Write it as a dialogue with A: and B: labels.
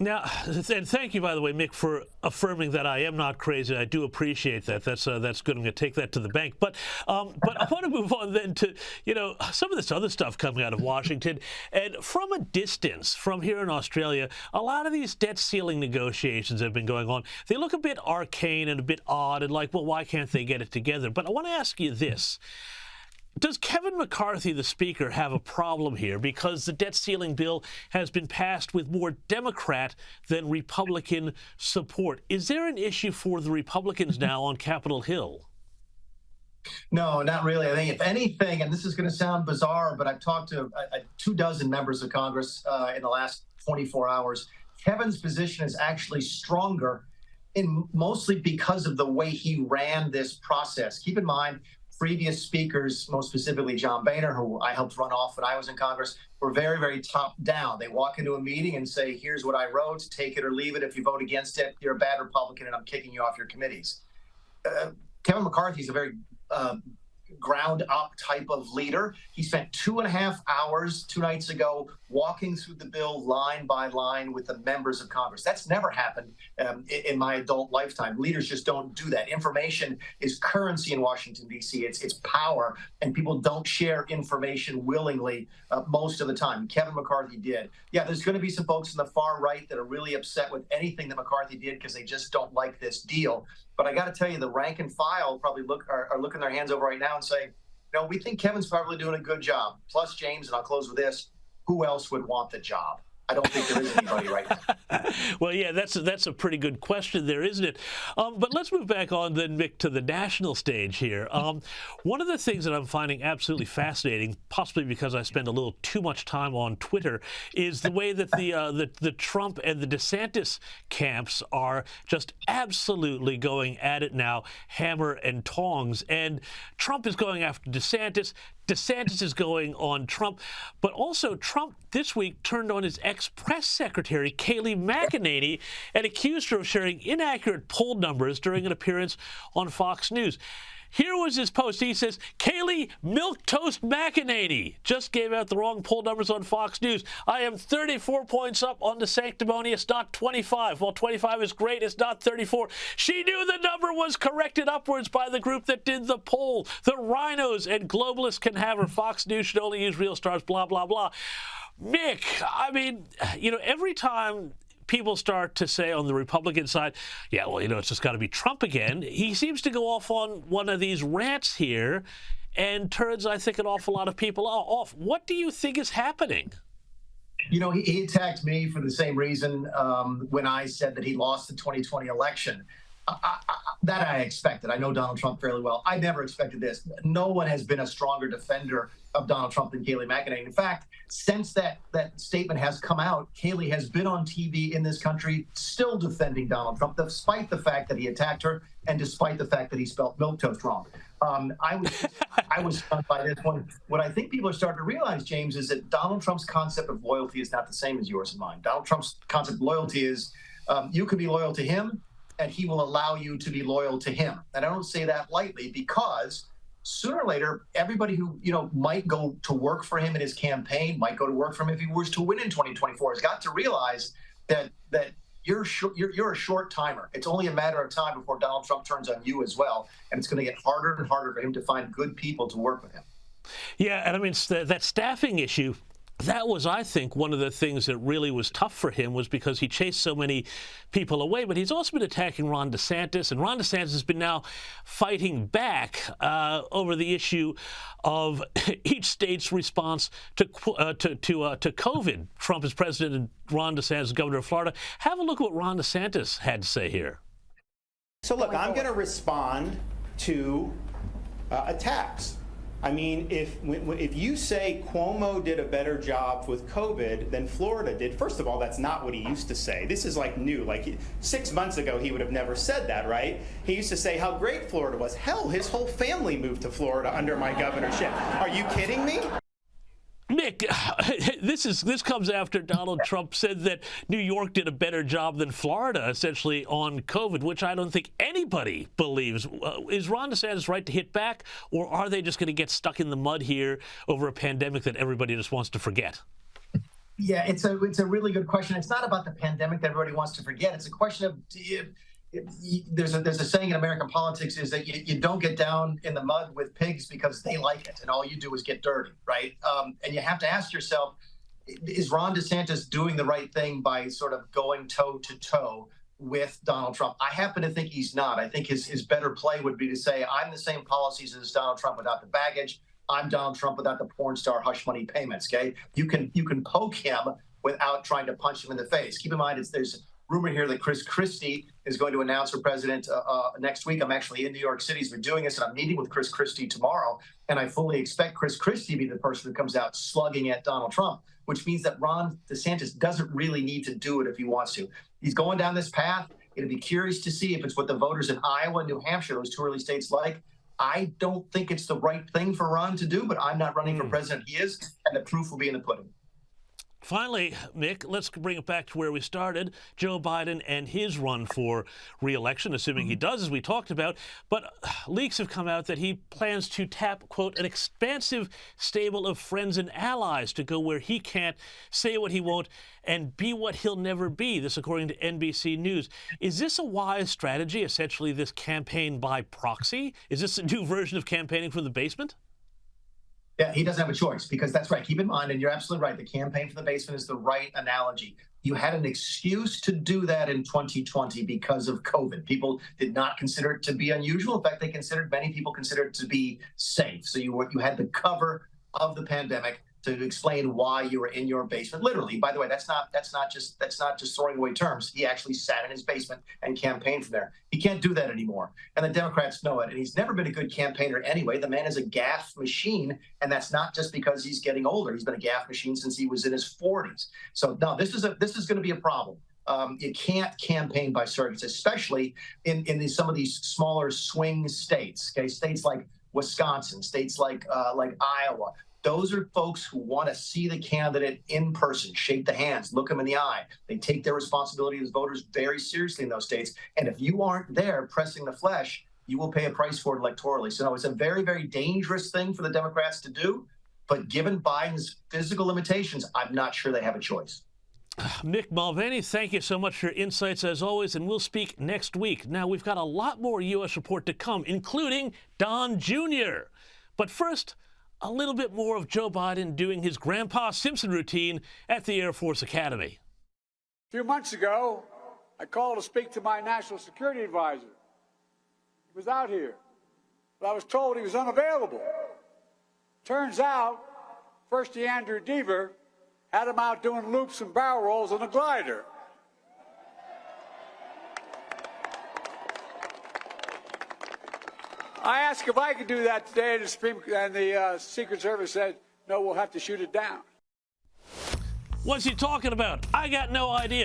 A: Now, and thank you, by the way, Mick, for affirming that I am not crazy. I do appreciate that. That's good. I'm going to take that to the bank. But I want to move on then to, some of this other stuff coming out of Washington. And from a distance, from here in Australia, a lot of these debt ceiling negotiations have been going on. They look a bit arcane and a bit odd and like, well, why can't they get it together? But I want to ask you this. Does Kevin McCarthy, the Speaker, have a problem here because the debt ceiling bill has been passed with more Democrat than Republican support? Is there an issue for the Republicans now on Capitol Hill?
B: No, not really. I think if anything, and this is going to sound bizarre, but I've talked to 24 members of Congress in the last 24 hours. Kevin's position is actually stronger, mostly because of the way he ran this process. Keep in mind, previous speakers, most specifically John Boehner, who I helped run off when I was in Congress, were very, very top down. They walk into a meeting and say, here's what I wrote, take it or leave it. If you vote against it, you're a bad Republican and I'm kicking you off your committees. Kevin McCarthy is a very ground up type of leader. He spent 2.5 hours 2 nights ago walking through the bill line by line with the members of Congress. That's never happened in my adult lifetime. Leaders just don't do that. Information is currency in Washington, D.C. It's power, and people don't share information willingly most of the time. Kevin McCarthy did. Yeah, there's going to be some folks on the far right that are really upset with anything that McCarthy did because they just don't like this deal. But I got to tell you, the rank and file probably are looking their hands over right now and saying, no, we think Kevin's probably doing a good job. Plus, James, and I'll close with this, who else would want the job? I don't think there is anybody right now.
A: Well, yeah, that's a pretty good question there, isn't it? But let's move back on then, Mick, to the national stage here. One of the things that I'm finding absolutely fascinating, possibly because I spend a little too much time on Twitter, is the way that the Trump and the DeSantis camps are just absolutely going at it now, hammer and tongs. And Trump is going after DeSantis. DeSantis is going on Trump, but also Trump this week turned on his ex-press secretary, Kayleigh McEnany, and accused her of sharing inaccurate poll numbers during an appearance on Fox News. Here was his post. He says, Kayleigh Milquetoast McEnany just gave out the wrong poll numbers on Fox News. I am 34 points up on the sanctimonious, not 25. Well, 25 is great. It's not 34. She knew the number was corrected upwards by the group that did the poll. The rhinos and globalists can have her. Fox News should only use real stars, blah, blah, blah. Mick, I mean, every time people start to say on the Republican side, yeah, well, it's just got to be Trump again. He seems to go off on one of these rants here and turns, I think, an awful lot of people off. What do you think is happening?
B: He attacked me for the same reason when I said that he lost the 2020 election. That I expected. I know Donald Trump fairly well. I never expected this. No one has been a stronger defender of Donald Trump than Kayleigh McEnany. In fact, since that statement has come out, Kayleigh has been on TV in this country still defending Donald Trump, despite the fact that he attacked her and despite the fact that he spelled milquetoast wrong. I was stunned by this one. What I think people are starting to realize, James, is that Donald Trump's concept of loyalty is not the same as yours and mine. Donald Trump's concept of loyalty is you can be loyal to him, and he will allow you to be loyal to him. And I don't say that lightly because sooner or later, everybody who might go to work for him in his campaign, might go to work for him if he was to win in 2024, has got to realize that you're a short timer. It's only a matter of time before Donald Trump turns on you as well, and it's going to get harder and harder for him to find good people to work with him.
A: Yeah, and I mean that staffing issue. That was, I think, one of the things that really was tough for him was because he chased so many people away. But he's also been attacking Ron DeSantis, and Ron DeSantis has been now fighting back over the issue of each state's response to COVID. Trump is president and Ron DeSantis is governor of Florida. Have a look at what Ron DeSantis had to say here.
C: So look, I'm going to respond to attacks. I mean, if you say Cuomo did a better job with COVID than Florida did, first of all, that's not what he used to say. This is like new. Like 6 months ago, he would have never said that, right? He used to say how great Florida was. Hell, his whole family moved to Florida under my governorship. Are you kidding me?
A: Mick, this comes after Donald Trump said that New York did a better job than Florida, essentially, on COVID, which I don't think anybody believes. Is Ron DeSantis right to hit back, or are they just going to get stuck in the mud here over a pandemic that everybody just wants to forget?
B: Yeah, it's a really good question. It's not about the pandemic that everybody wants to forget. It's a question of there's a saying in American politics is that you don't get down in the mud with pigs because they like it, and all you do is get dirty, right? And you have to ask yourself, is Ron DeSantis doing the right thing by sort of going toe to toe with Donald Trump? I happen to think he's not. I think his better play would be to say, I'm the same policies as Donald Trump without the baggage. I'm Donald Trump without the porn star hush money payments. Okay, you can poke him without trying to punch him in the face. Keep in mind, there's rumor here that Chris Christie is going to announce for president next week. I'm actually in New York City as we're doing this, and I'm meeting with Chris Christie tomorrow. And I fully expect Chris Christie to be the person who comes out slugging at Donald Trump, which means that Ron DeSantis doesn't really need to do it if he wants to. He's going down this path. It'll be curious to see if it's what the voters in Iowa and New Hampshire, those two early states, like. I don't think it's the right thing for Ron to do, but I'm not running for president. He is, and the proof will be in the pudding.
A: Finally, Mick, let's bring it back to where we started. Joe Biden and his run for re-election, assuming he does, as we talked about. But leaks have come out that he plans to tap, quote, an expansive stable of friends and allies to go where he can't, say what he won't, and be what he'll never be. This according to NBC News. Is this a wise strategy, essentially this campaign by proxy? Is this a new version of campaigning from the basement?
B: Yeah, he doesn't have a choice, because that's right. Keep in mind, and you're absolutely right, the campaign for the basement is the right analogy. You had an excuse to do that in 2020 because of COVID. People did not consider it to be unusual. In fact, many people considered it to be safe. So you had the cover of the pandemic to explain why you were in your basement. Literally, by the way, that's not just throwing away terms. He actually sat in his basement and campaigned from there. He can't do that anymore. And the Democrats know it. And he's never been a good campaigner anyway. The man is a gaffe machine. And that's not just because he's getting older. He's been a gaffe machine since he was in his 40s. So no, this is going to be a problem. You can't campaign by surrogates, especially in some of these smaller swing states. Okay, states like Wisconsin, states like Iowa. Those are folks who want to see the candidate in person, shake the hands, look them in the eye. They take their responsibility as voters very seriously in those states. And if you aren't there pressing the flesh, you will pay a price for it electorally. So no, it's a very, very dangerous thing for the Democrats to do. But given Biden's physical limitations, I'm not sure they have a choice.
A: Mick Mulvaney, thank you so much for your insights as always, and we'll speak next week. Now, we've got a lot more U.S. report to come, including Don Jr. But first, a little bit more of Joe Biden doing his Grandpa Simpson routine at the Air Force Academy.
D: A few months ago, I called to speak to my national security advisor. He was out here, but I was told he was unavailable. Turns out, First Andrew Deaver had him out doing loops and barrel rolls on a glider. I asked if I could do that today, and the Secret Service said, no, we'll have to shoot it down.
A: What's he talking about? I got no idea.